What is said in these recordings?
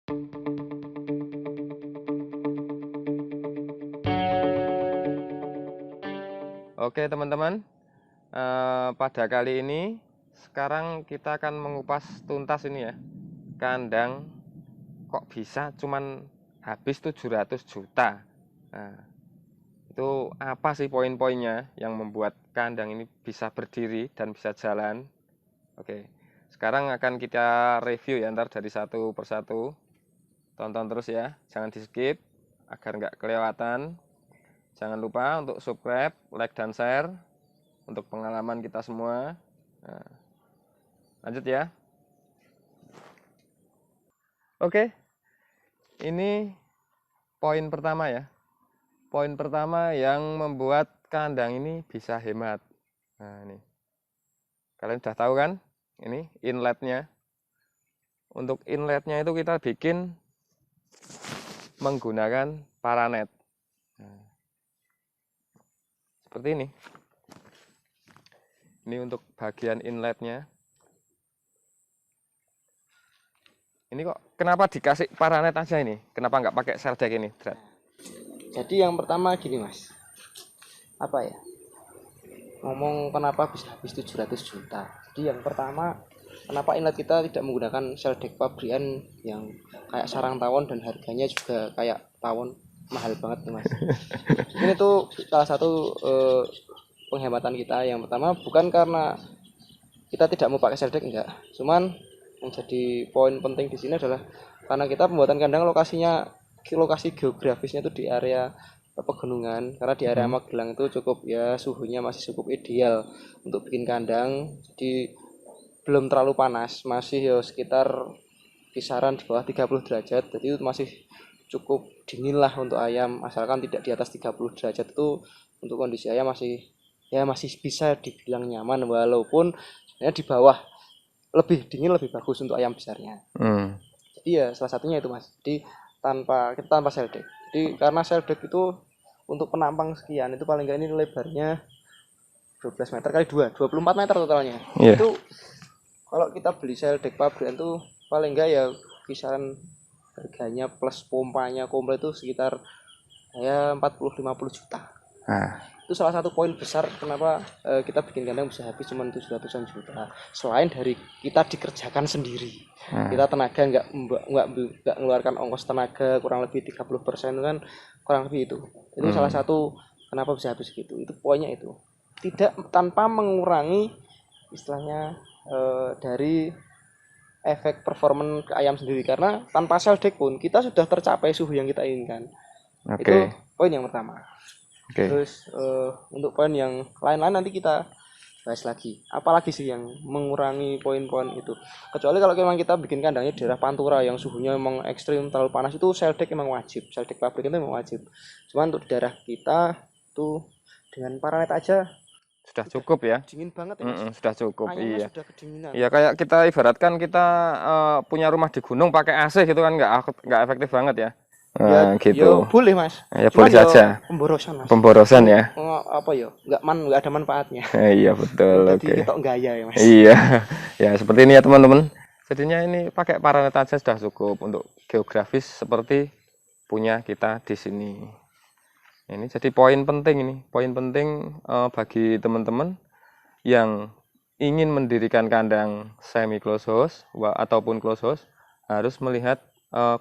Oke teman-teman, pada kali ini sekarang kita akan mengupas tuntas ini ya, kandang kok bisa cuman habis 700 juta. Nah, itu apa sih poin-poinnya yang membuat kandang ini bisa berdiri dan bisa jalan? Oke, sekarang akan kita review ya, ntar dari satu persatu. Tonton terus ya, jangan di skip agar nggak kelewatan. Jangan lupa untuk subscribe, like, dan share untuk pengalaman kita semua. Nah, lanjut ya. Oke, ini poin pertama ya. Poin pertama yang membuat kandang ini bisa hemat. Nah, ini. Kalian sudah tahu kan? Ini inletnya. Untuk inletnya itu kita bikin menggunakan paranet. Nah, seperti ini. Ini untuk bagian inletnya. Ini kok kenapa dikasih paranet aja ini? Kenapa nggak pakai seldek ini, Drat? Jadi yang pertama gini mas, apa ya, ngomong kenapa bisa habis 700 juta. Jadi yang pertama, kenapa inlet kita tidak menggunakan seldek pabrikan yang kayak sarang tawon dan harganya juga kayak tawon, mahal banget nih mas. Ini tuh salah satu penghematan kita. Yang pertama bukan karena kita tidak mau pakai seldek, enggak, cuman yang jadi poin penting di sini adalah karena kita pembuatan kandang lokasi geografisnya itu di area pegunungan. Karena di area Magelang itu cukup ya, suhunya masih cukup ideal untuk bikin kandang. Jadi belum terlalu panas, masih ya sekitar kisaran di bawah 30 derajat. Jadi itu masih cukup dingin lah untuk ayam, asalkan tidak di atas 30 derajat. Itu untuk kondisi ayam masih ya masih bisa dibilang nyaman, walaupun sebenarnya di bawah lebih dingin lebih bagus untuk ayam besarnya. Jadi ya salah satunya itu mas. Jadi kita tanpa seldek. Jadi karena seldek itu untuk penampang sekian itu paling nggak ini lebarnya 12 meter kali 2, 24 meter totalnya. Yeah. Itu kalau kita beli seldek pabrikan tuh paling nggak ya kisaran harganya plus pompanya komplit itu sekitar ya 40-50 juta. Nah, Itu salah satu poin besar kenapa kita bikin kandang bisa habis cuma 700-an juta. Selain dari kita dikerjakan sendiri, kita tenaga nggak mengeluarkan ongkos tenaga kurang lebih 30% kan, kurang lebih itu salah satu kenapa bisa habis gitu. Itu poinnya itu, tidak tanpa mengurangi istilahnya dari efek performan ke ayam sendiri. Karena tanpa seldek pun kita sudah tercapai suhu yang kita inginkan. Itu poin yang pertama. Terus untuk poin yang lain-lain nanti kita bahas lagi. Apalagi sih yang mengurangi poin-poin itu? Kecuali kalau memang kita bikin kandangnya di daerah Pantura yang suhunya memang ekstrim, terlalu panas, itu seldek memang wajib. Seldek pabrik itu memang wajib. Cuman untuk di daerah kita tuh dengan paranet aja sudah cukup ya. Dingin banget ya mas. Sudah cukup. Ayamnya Iya. sudah kedinginan. Iya, kayak kita ibaratkan kita punya rumah di gunung pakai AC gitu kan, nggak efektif banget ya. Ya, gitu. ya boleh mas. Ya Cuman boleh saja. Pemborosan mas. Pemborosan ya. Apa ya? Nggak ada manfaatnya. Iya betul. Jadi kita gaya ya mas. Iya. Ya seperti ini ya teman-teman. Jadinya ini pakai paranet aja sudah cukup untuk geografis seperti punya kita di sini. Ini jadi poin penting ini. Poin penting bagi teman-teman yang ingin mendirikan kandang semi close house ataupun close house harus melihat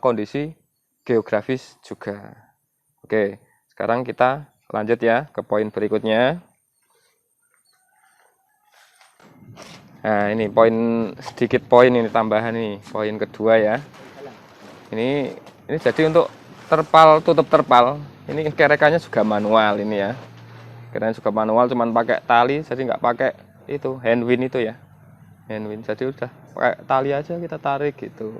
kondisi geografis juga. Oke, sekarang kita lanjut ya ke poin berikutnya. Nah, ini sedikit poin ini tambahan nih, poin kedua ya. Ini jadi untuk tutup terpal. Ini kerekannya juga manual ini ya. Kerekannya juga manual, cuman pakai tali, jadi nggak pakai itu handwind itu ya. Handwind, jadi udah pakai tali aja kita tarik gitu.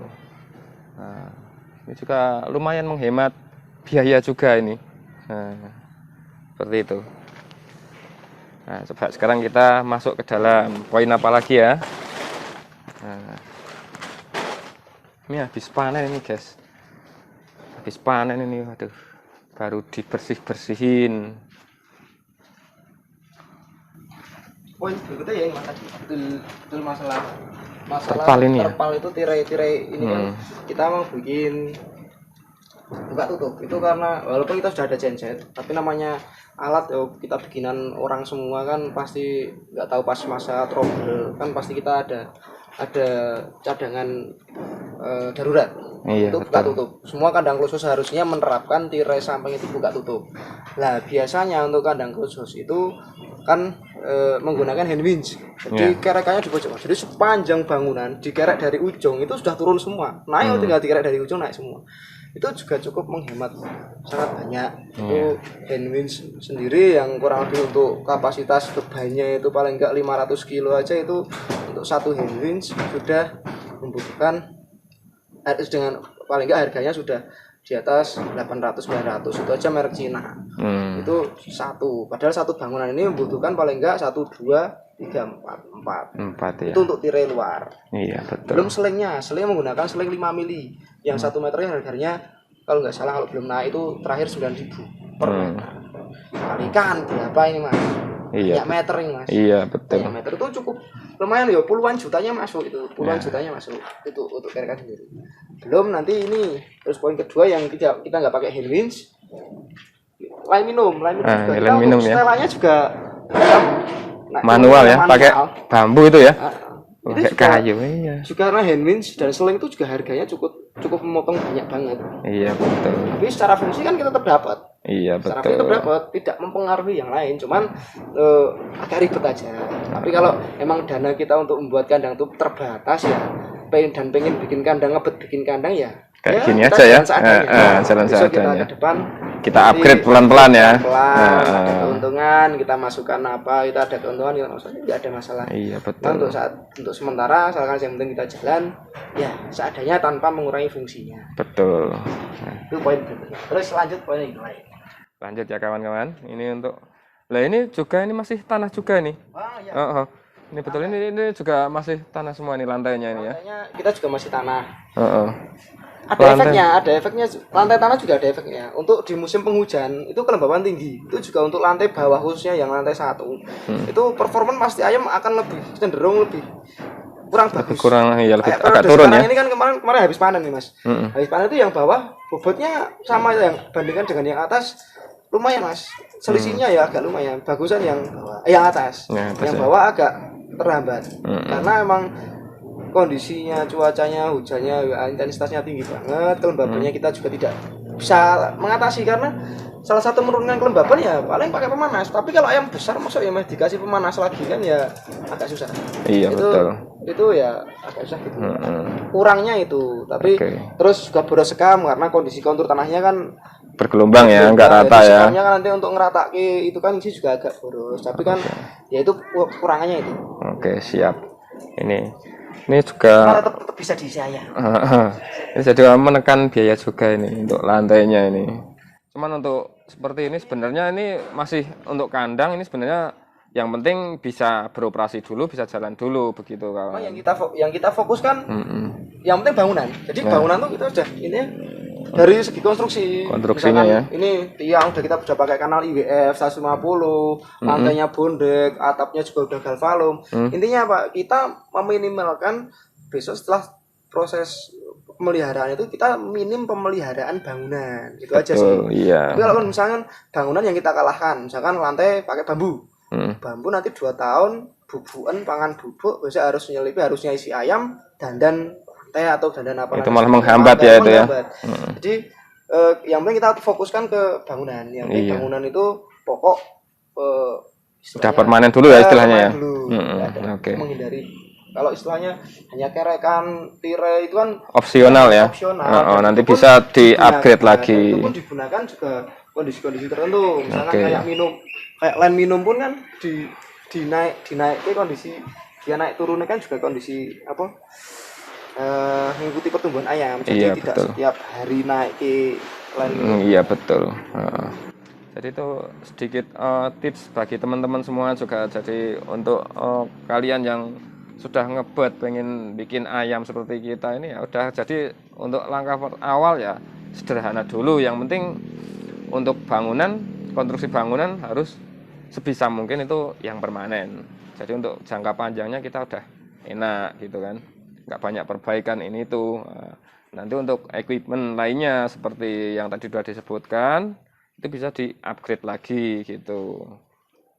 Nah, ini juga lumayan menghemat biaya juga ini. Nah, seperti itu. Nah, coba sekarang kita masuk ke dalam poin apa lagi ya. Nah, ini habis panen ini guys. Habis panen ini, waduh, baru dibersih-bersihin. Poin berikutnya ya mas tadi, betul masalah masalah terpal ini ya. terpal itu tirai-tirai ini kan kita mau bikin buka tutup itu karena walaupun kita sudah ada genset tapi namanya alat ya kita bikinan orang semua kan pasti nggak tahu pas masa trouble kan pasti kita ada cadangan darurat. Iya, Itu buka tutup. Semua kandang khusus harusnya menerapkan tirai samping itu buka tutup. Nah biasanya untuk kandang khusus itu kan menggunakan hand winch. Jadi kerekannya di pojok. Jadi sepanjang bangunan dikerek dari ujung itu sudah turun semua. Naik tinggal dikerek dari ujung naik semua. Itu juga cukup menghemat sangat banyak. Itu hand winch sendiri yang kurang lebih untuk kapasitas bebannya itu paling enggak 500 kilo aja itu untuk satu hand winch sudah membutuhkan dengan paling enggak harganya sudah di atas 800-900 itu aja merek Cina. Itu satu. Padahal satu bangunan ini membutuhkan paling enggak 1, 2, 3, 4 ya. Itu untuk tirai luar. Iya betul. Belum selingnya, seling menggunakan seling 5 mili yang 1 meternya harganya kalau nggak salah kalau belum naik itu terakhir 9.000 per meter. Kalikan berapa ini mas? Iya. Banyak meter ini mas. Iya betul. Banyak meter itu cukup lumayan ya, puluhan jutanya masuk itu, puluhan jutanya masuk itu untuk kerekan sendiri. Belum nanti ini terus poin kedua yang kita nggak pakai hand winch, line minum juga. Line minum ya. Setelannya juga manual ya, pakai bambu itu ya. Itu kayu iya. Juga karena hand winch dan seling itu juga harganya cukup memotong banyak banget. Iya betul. Tapi secara fungsi kan kita tetap dapat. Iya betul. Secara fungsi tetap dapat, tidak mempengaruhi yang lain, cuman agak ribet aja. Tapi kalau emang dana kita untuk membuat kandang itu terbatas ya, pengen bikin kandang, bikin kandang ya. Kayak gini aja ya. Jalan seadanya. Kita ke depan kita upgrade pelan-pelan ya. Ada keuntungan, kita masukkan apa, kita ada keuntungan, ya maksudnya nggak ada masalah. Iya betul. Nah, untuk sementara, asalkan yang penting kita jalan, ya seadanya tanpa mengurangi fungsinya. Betul. Itu poin berikutnya. Terus lanjut poin yang lain. Lanjut ya kawan-kawan. Ini untuk, ini juga ini masih tanah juga nih. Ya. Ini betul ini juga masih tanah semua nih lantainya ini ya. Lantainya kita juga masih tanah. Ada efeknya, lantai tanah juga ada efeknya. Untuk di musim penghujan itu kelembaban tinggi. Itu juga untuk lantai bawah khususnya yang lantai 1. Itu performa pasti ayam akan cenderung lebih kurang bagus. Lebih agak turun ya. Ini kan kemarin habis panen nih mas. Habis panen itu yang bawah bobotnya sama yang bandingkan dengan yang atas lumayan mas. Selisihnya ya agak lumayan. Bagusan yang bawah, yang atas. Yang bawah agak terhambat. Karena emang kondisinya, cuacanya, hujannya, intensitasnya tinggi banget, kelembabannya kita juga tidak bisa mengatasi karena salah satu menurunkan kelembaban ya paling pakai pemanas. Tapi kalau ayam besar masuk ya dikasih pemanas lagi kan ya agak susah. Iya betul. Itu ya agak susah gitu. Kurangnya itu. Tapi terus juga boros sekam karena kondisi kontur tanahnya kan bergelombang ya, enggak rata ya. Sekamnya kan nanti untuk ngeratake itu kan sih juga agak boros. Tapi kan ya itu kurangannya itu. Oke, siap. Ini juga tetap bisa diisi ayam. Ini jadi menekan biaya juga ini untuk lantainya ini. Cuman untuk seperti ini sebenarnya ini masih untuk kandang ini sebenarnya yang penting bisa beroperasi dulu, bisa jalan dulu begitu kawan. Yang kita fokuskan yang penting bangunan. Jadi bangunan tuh kita udah ini dari segi konstruksinya ya. Ini tiang udah kita pakai kanal IWF 150, lantainya bondek, atapnya juga udah galvalum. Intinya apa? Kita meminimalkan besok setelah proses pemeliharaan itu kita minim pemeliharaan bangunan. Itu aja sih. Iya. Tapi kalau misalkan bangunan yang kita kalahkan, misalkan lantai pakai bambu. Bambu nanti 2 tahun bubuan pangan bubuk biasa harusnya isi ayam dandan atau dandan apa itu malah menghambat ya itu ya. Jadi yang penting kita fokuskan ke bangunan. Yang penting bangunan itu pokok sudah permanen dulu ya istilahnya ya. Oke. Menghindari kalau istilahnya hanya kerekan tirai itu kan opsional ya. Nanti bisa di-upgrade lagi. Itu pun digunakan juga kondisi-kondisi tertentu. Misalkan kayak line minum pun kan dinaik kondisi dia naik turunnya kan juga kondisi apa? Mengikuti pertumbuhan ayam, jadi tidak betul. Setiap hari naik ke line. Iya betul. Jadi itu sedikit tips bagi teman-teman semua juga. Jadi untuk kalian yang sudah ngebet pengen bikin ayam seperti kita ini ya udah. Jadi untuk langkah awal ya sederhana dulu. Yang penting untuk bangunan, konstruksi bangunan harus sebisa mungkin itu yang permanen. Jadi untuk jangka panjangnya kita udah enak gitu kan. nggak banyak perbaikan ini itu. Nah, nanti untuk equipment lainnya seperti yang tadi sudah disebutkan itu bisa di-upgrade lagi gitu.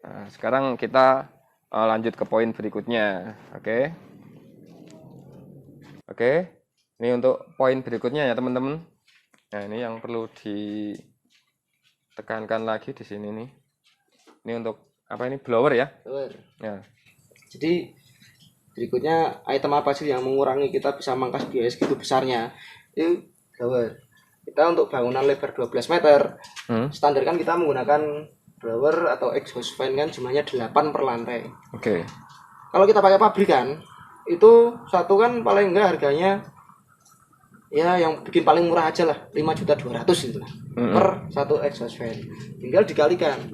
Nah, sekarang kita lanjut ke poin berikutnya. Oke. Oke. Ini untuk poin berikutnya ya, teman-teman. Nah, ini yang perlu ditekankan lagi di sini nih. Ini untuk apa ini? Blower ya? Blower. Ya. Jadi berikutnya item apa sih yang mengurangi kita bisa mangkas biaya segitu besarnya? Itu blower. Kita untuk bangunan lebar 12 meter, standar kan kita menggunakan blower atau exhaust fan kan jumlahnya 8 per lantai. Oke. Kalau kita pakai pabrikan, itu satu kan paling enggak harganya ya yang bikin paling murah aja lah 5.200.000 gitu lah per satu exhaust fan. Tinggal dikalikan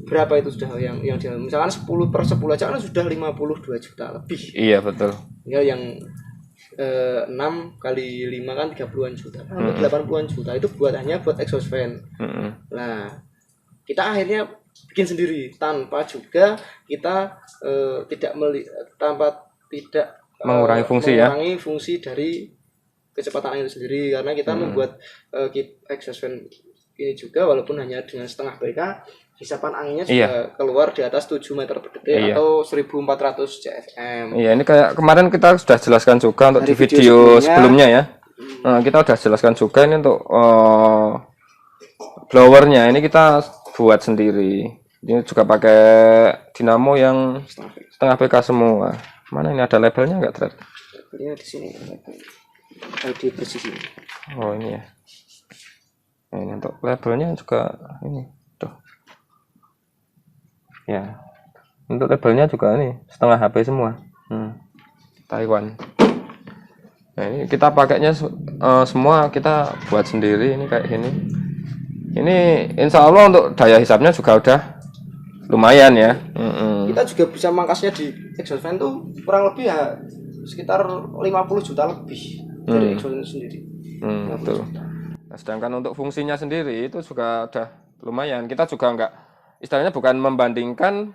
berapa itu sudah yang misalkan 10 per 10 aja kan sudah 52 juta lebih. Iya betul. Tinggal yang 6 kali 5 kan 30-an juta. Hampir 80-an juta itu hanya buat exhaust fan. Nah, kita akhirnya bikin sendiri tanpa juga kita tidak mengurangi fungsi mengurangi fungsi dari kecepatan angin itu sendiri, karena kita membuat exhaust fan ini juga walaupun hanya dengan setengah PK, hisapan anginnya sudah keluar di atas 7 meter per detik atau 1400 CFM. Iya, ini kayak kemarin kita sudah jelaskan juga untuk di video sebelumnya ya. Nah, kita sudah jelaskan juga ini untuk blowernya ini kita buat sendiri. Ini juga pakai dinamo yang setengah PK semua. Mana ini ada labelnya enggak, Dred? Labelnya di sini. Di posisi. Oh, ini ya. Nah, ini untuk labelnya juga ini. Tuh. Ya. Untuk labelnya juga ini setengah HP semua. Taiwan. Nah, ini kita pakainya semua kita buat sendiri ini kayak gini. Ini insya Allah untuk daya hisapnya juga udah lumayan ya. Kita juga bisa mangkasnya di exhaust fan tuh kurang lebih ya sekitar 50 juta lebih dari exhaust sendiri. Betul. Nah, sedangkan untuk fungsinya sendiri itu juga udah lumayan. Kita juga enggak, istilahnya bukan membandingkan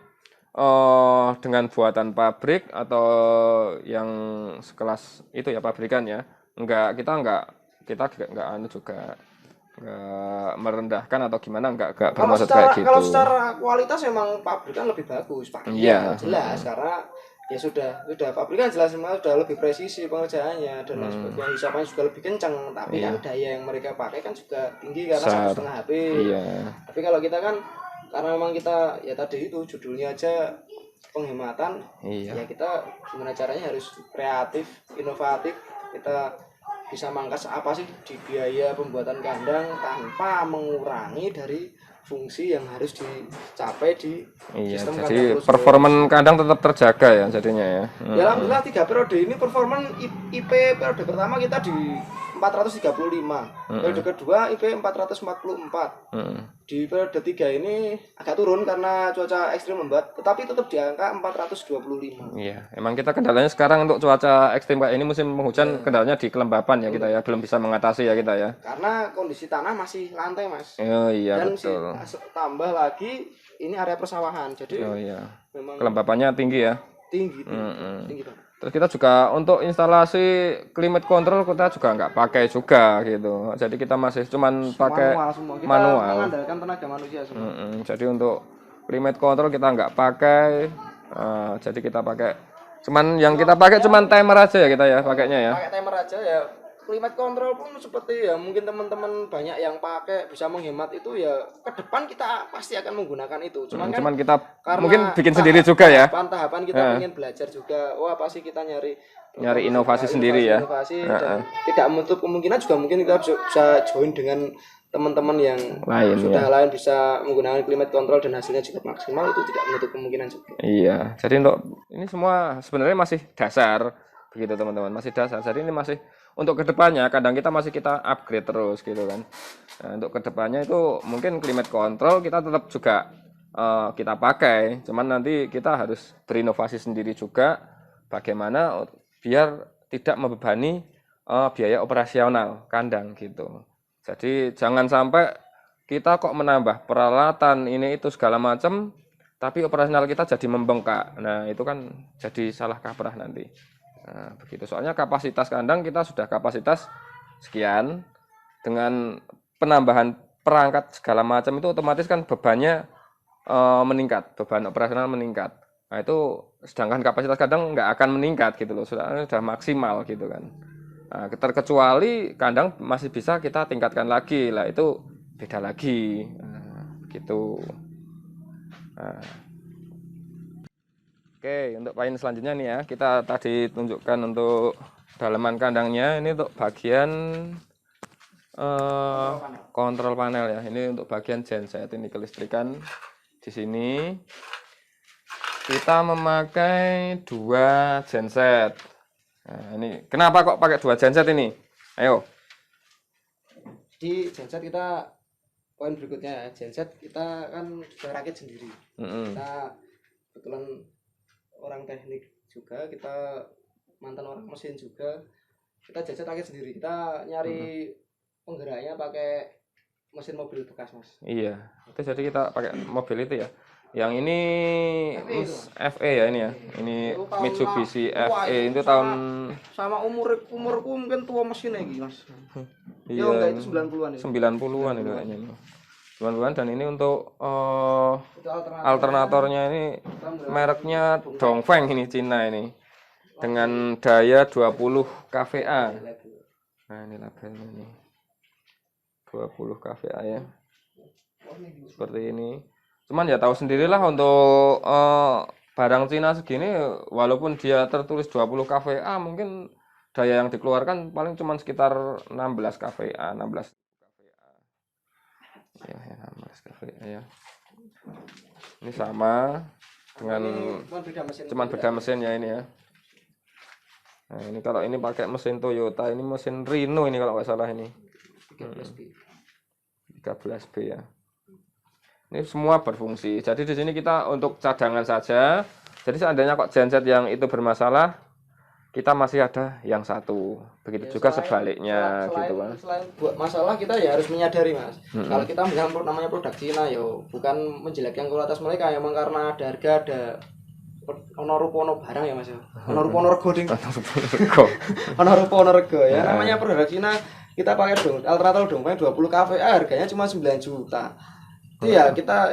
dengan buatan pabrik atau yang sekelas itu ya pabrikan ya. Kita enggak anu juga enggak merendahkan atau gimana, enggak bermaksud kayak gitu. Kalau secara kualitas memang pabrikan lebih bagus, Pak. Iya, jelas karena ya sudah pabrikan jelas semua sudah lebih presisi pengerjaannya dan sebagainya, hisapannya juga lebih kencang, tapi kan daya yang mereka pakai kan juga tinggi karena 1,5 HP. Tapi kalau kita kan karena memang kita ya tadi itu judulnya aja penghematan, ya kita gimana caranya harus kreatif, inovatif, kita bisa mangkas apa sih di biaya pembuatan kandang tanpa mengurangi dari fungsi yang harus dicapai di sistem kandang. Jadi performan kandang tetap terjaga ya jadinya ya. Ya alhamdulillah 3 periode ini performan IP periode pertama kita di 435, periode kedua IP 444. Di periode 3 ini agak turun karena cuaca ekstrim membuat, tetapi tetap di angka 425. Iya, emang kita kendalanya sekarang untuk cuaca ekstrim kayak ini musim penghujan, kendalanya di kelembapan ya kita ya, belum bisa mengatasi ya kita ya. Karena kondisi tanah masih lantai, Mas. Oh iya dan betul. Tambah lagi ini area persawahan, jadi memang kelembapannya tinggi ya. Tinggi banget. Terus kita juga untuk instalasi climate control kita juga nggak pakai juga gitu. Jadi kita masih cuman pakai manual. Kita mengandalkan tenaga manusia semua. Jadi untuk climate control kita nggak pakai. Jadi kita pakai cuman yang kita pakai cuman timer aja ya kita ya pakainya ya. Pakai timer aja ya. Climate control pun seperti ya mungkin teman-teman banyak yang pakai bisa menghemat itu ya, ke depan kita pasti akan menggunakan itu. Cuman kita mungkin bikin sendiri juga ya. Tahapan kita ingin belajar juga. Wah, pasti kita nyari inovasi sendiri ya. Dan tidak menutup kemungkinan juga mungkin kita bisa join dengan teman-teman yang lain bisa menggunakan climate control dan hasilnya juga maksimal, itu tidak menutup kemungkinan juga. Iya. Jadi untuk ini semua sebenarnya masih dasar begitu teman-teman, masih dasar. Jadi ini masih untuk kedepannya kadang kita upgrade terus gitu kan. Nah, untuk kedepannya itu mungkin climate control kita tetap juga kita pakai, cuman nanti kita harus berinovasi sendiri juga bagaimana biar tidak membebani biaya operasional kandang gitu. Jadi jangan sampai kita kok menambah peralatan ini itu segala macam tapi operasional kita jadi membengkak. Nah, itu kan jadi salah kaprah nanti. Nah, begitu. Soalnya kapasitas kandang kita sudah kapasitas sekian, dengan penambahan perangkat segala macam itu otomatis kan bebannya meningkat, beban operasional meningkat. Nah itu sedangkan kapasitas kandang nggak akan meningkat gitu loh, sudah maksimal gitu kan. Nah, terkecuali kandang masih bisa kita tingkatkan lagi lah, itu beda lagi. Nah, gitu. Nah. Oke, untuk poin selanjutnya nih ya, kita tadi tunjukkan untuk dalaman kandangnya, ini untuk bagian kontrol panel ya. Ini untuk bagian genset, ini kelistrikan di sini. Kita memakai 2 genset. Nah, ini kenapa kok pakai 2 genset ini? Ayo. Di genset kita, poin berikutnya ya, genset kita kan sudah rakit sendiri. Kita kebetulan orang teknik juga, kita mantan orang mesin juga, kita genset rakit sendiri. Kita nyari penggeraknya pakai mesin mobil bekas, Mas. Iya, itu jadi kita pakai mobil itu ya. Yang ini FE ya, ini ya. Ini Mitsubishi FE itu tahun sama umurku mungkin tua mesin lagi, Mas. Iya, enggak, itu 90-an itu. 90-an itu kayaknya. 90-an, dan ini untuk alternatornya ini mereknya Dongfeng, ini Cina ini. Dengan daya 20 kVA. Nah, ini labelnya nih. 20 kVA ya. Seperti ini. Cuman ya tahu sendirilah untuk barang Cina segini, walaupun dia tertulis 20 kVA, mungkin daya yang dikeluarkan paling cuma sekitar 16 kVA, 16 kVA. Ya, 16 kVA ya. Ini sama dengan cuman beda mesin ya ini ya. Nah, ini kalau ini pakai mesin Toyota, ini mesin Reno ini kalau nggak salah ini. 13B ya. Ini semua berfungsi. Jadi di sini kita untuk cadangan saja. Jadi seandainya kok genset yang itu bermasalah, kita masih ada yang satu. Begitu ya, juga sebaliknya gitu kan. Selain buat masalah, kita ya harus menyadari, Mas. Kalau kita menggunakan namanya produk Cina, yo bukan menjelekkan kualitas mereka, emang karena ada harga, ada ono rupa ono barang ya, Mas. Ono rupa ono rego ding. Ono rupa ono rego ya. Namanya produk Cina, kita pakai alternator Dongfeng 20 kVA, harganya cuma 9 juta. Itu ya kita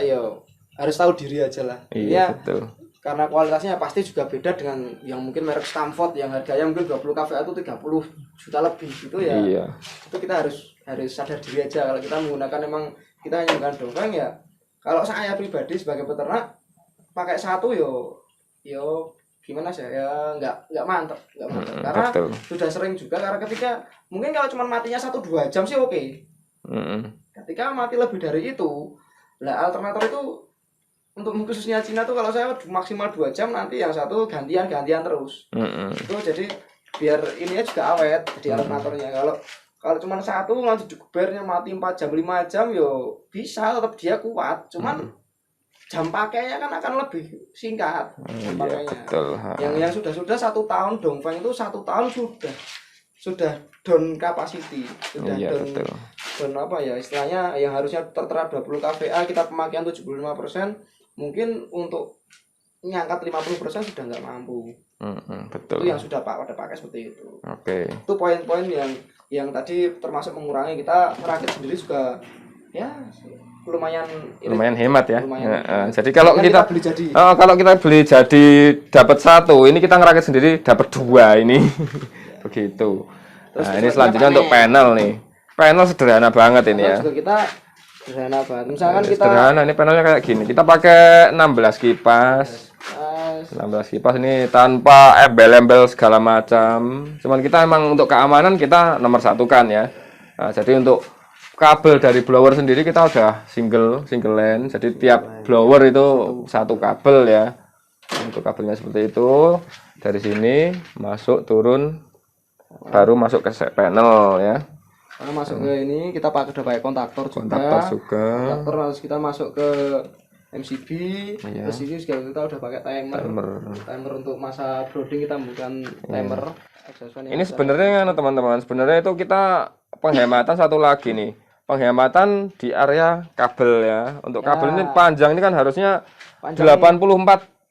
harus tahu diri aja lah. Iya, betul. Karena kualitasnya pasti juga beda dengan yang mungkin merek Stamford yang harganya mungkin 20 kVA itu 30 juta lebih gitu ya. Iya. Itu kita harus sadar diri aja kalau kita menggunakan, emang kita hanya menggunakan Dongfeng ya. Kalau saya pribadi sebagai peternak pakai satu gimana sih ya, nggak mantap karena betul. Sudah sering juga, karena ketika mungkin kalau cuma matinya 1-2 jam sih oke. Ketika mati lebih dari itu, lah alternator itu untuk khususnya Cina tuh kalau saya maksimal 2 jam, nanti yang satu gantian terus. Itu jadi biar ininya juga awet jadi alternatornya. Kalau cuma satu nanti gebernya mati 4 jam 5 jam bisa tetap dia kuat, cuman jam pakainya kan akan lebih singkat. Iya, betul. Yang sudah 1 tahun Dongfeng itu 1 tahun sudah down capacity, sudah down apa ya istilahnya, yang harusnya tertera 20 kVA kita pemakaian 75%, mungkin untuk ngangkat 50% sudah nggak mampu. Betul. Itu yang sudah pada pakai seperti itu. Oke. Itu poin-poin yang tadi termasuk mengurangi, kita merakit sendiri juga ya lumayan hemat ya. Jadi kalau kita beli jadi dapat 1, ini kita ngerakit sendiri dapat 2 ini. Begitu. Terus ini selanjutnya untuk panel nih. Panel sederhana banget ini ya. Juga kita sederhana banget. Misalkan kita sederhana, ini panelnya kayak gini. Kita pakai 16 kipas. 16 kipas ini tanpa embel-embel segala macam. Cuman kita emang untuk keamanan kita nomor 1 kan ya. Nah, jadi untuk kabel dari blower sendiri kita udah single line. Jadi tiap blower itu 1 kabel ya. Untuk kabelnya seperti itu. Dari sini masuk turun, baru masuk ke panel ya. Karena masuk ke ini kita udah pakai kontaktor juga. Kontaktor harus kita masuk ke MCB. Terus ini juga kita udah pakai timer untuk masa brooding, kita bukan timer. Ini sebenarnya teman-teman, sebenarnya itu kita penghematan satu lagi nih. Penghematan di area kabel ya. Untuk kabel ini panjang ini kan harusnya 84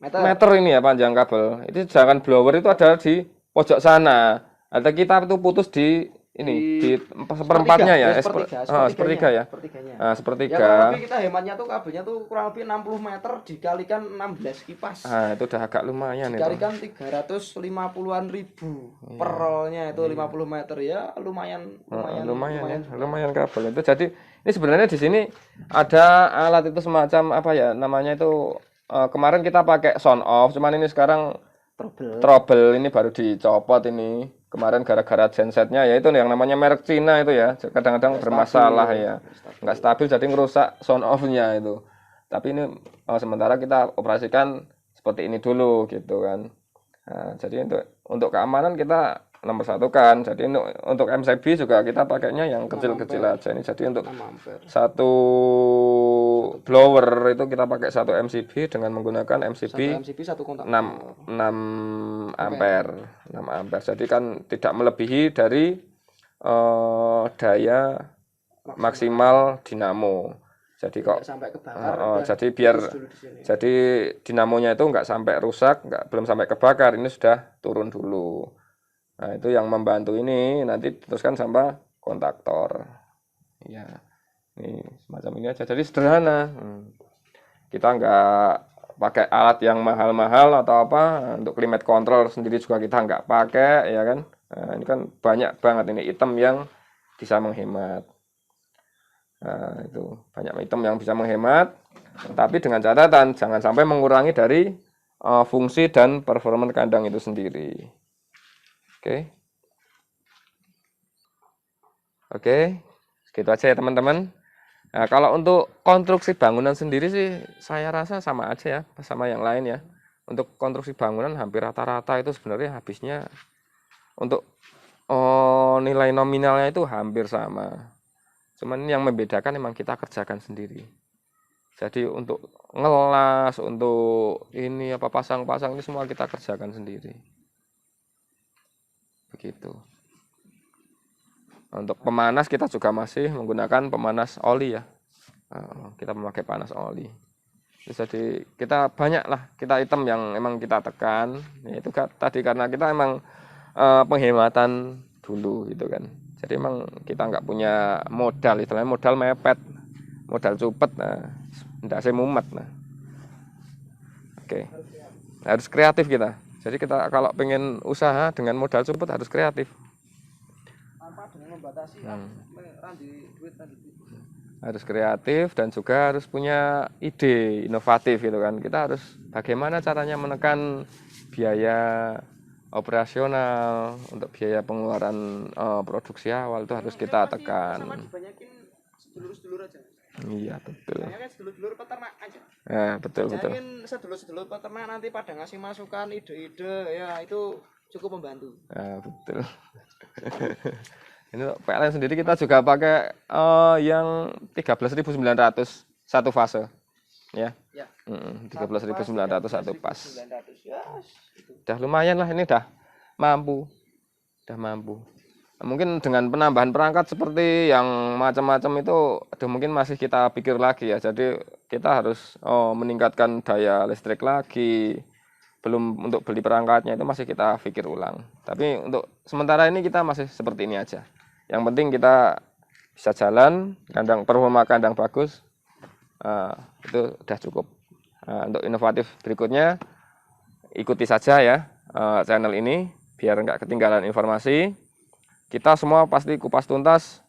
meter ini ya panjang kabel. Itu jangan blower itu ada di pojok sana. Atau kita tuh putus di ini di seperempatnya ya, sepertiga ya. Sepertiganya. Nah, Ya sepertiga. kurang lebih kita hematnya tuh kabelnya tuh kurang lebih 60 meter dikalikan 16 kipas. Nah, itu udah agak lumayan itu. Dikalikan 350-an ribu per rollnya itu 50 meter ya lumayan kabel itu. Jadi ini sebenarnya di sini ada alat itu semacam apa ya namanya itu, kemarin kita pakai sound off, cuman ini sekarang trouble ini baru dicopot ini kemarin gara-gara gensetnya ya itu yang namanya merek Cina itu ya, kadang-kadang bermasalah ya, nggak stabil jadi ngerusak sound off-nya itu. Tapi ini sementara kita operasikan seperti ini dulu gitu kan. Nah, jadi untuk keamanan kita nomor satu kan. Jadi untuk MCB juga kita pakainya yang kecil-kecil aja ini. Jadi untuk satu blower itu kita pakai satu MCB dengan menggunakan MCB 6 ampere. 6 ampere. Jadi kan tidak melebihi dari daya maksimal dinamo. Jadi kok sampai kebakar, jadi biar jadi dinamonya itu nggak sampai rusak, belum sampai kebakar, ini sudah turun dulu. Nah, itu yang membantu ini nanti diteruskan sama kontaktor. Ya, ini semacam ini aja. Jadi sederhana. Kita nggak pakai alat yang mahal-mahal atau apa. Untuk climate control sendiri juga kita nggak pakai, ya kan. Nah, ini kan banyak banget ini item yang bisa menghemat. Nah, itu banyak item yang bisa menghemat, tapi dengan catatan jangan sampai mengurangi dari fungsi dan performa kandang itu sendiri. Oke, segitu aja ya teman-teman. Nah, kalau untuk konstruksi bangunan sendiri sih saya rasa sama aja ya, sama yang lain ya. Untuk konstruksi bangunan hampir rata-rata itu sebenarnya habisnya untuk nilai nominalnya itu hampir sama. Cuman yang membedakan memang kita kerjakan sendiri. Jadi untuk ngelas, untuk ini apa pasang-pasang ini semua kita kerjakan sendiri. Begitu. Untuk pemanas kita juga masih menggunakan pemanas oli ya. Kita memakai panas oli. Jadi kita banyak lah kita item yang emang kita tekan. Itu tadi karena kita emang penghematan dulu gitu kan. Jadi emang kita nggak punya modal, istilahnya modal mepet, modal cupet, nah, nggak saya mumet, nah, oke, harus kreatif kita. Jadi kita kalau pengen usaha dengan modal cupet harus kreatif. Harus kreatif dan juga harus punya ide inovatif gitu kan. Kita harus bagaimana caranya menekan biaya operasional, untuk biaya pengeluaran produksi awal itu harus kita tekan. Sedulur-sedulur aja. Iya betul. Kan sedulur-sedulur peternak aja. Nah, betul. Sedulur-sedulur peternak nanti pada ngasih masukan ide-ide ya itu cukup membantu. Nah, betul. Ini PLN sendiri kita juga pakai yang 13.900 satu fase. Ya. 13.900 satu pas. Udah lumayan lah, ini udah mampu. Mungkin dengan penambahan perangkat seperti yang macam-macam itu mungkin masih kita pikir lagi ya. Jadi kita harus meningkatkan daya listrik lagi. Belum untuk beli perangkatnya itu masih kita pikir ulang. Tapi untuk sementara ini kita masih seperti ini aja. Yang penting kita bisa jalan, performa kandang bagus. Itu udah cukup. Untuk inovatif berikutnya ikuti saja ya channel ini biar nggak ketinggalan informasi. Kita semua pasti kupas tuntas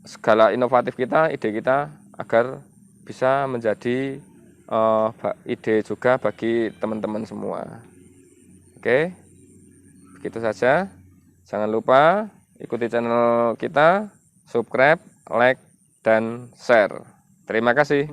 segala inovatif kita, ide kita agar bisa menjadi ide juga bagi teman-teman semua. Oke, begitu saja. Jangan lupa ikuti channel kita, subscribe, like, dan share. Terima kasih.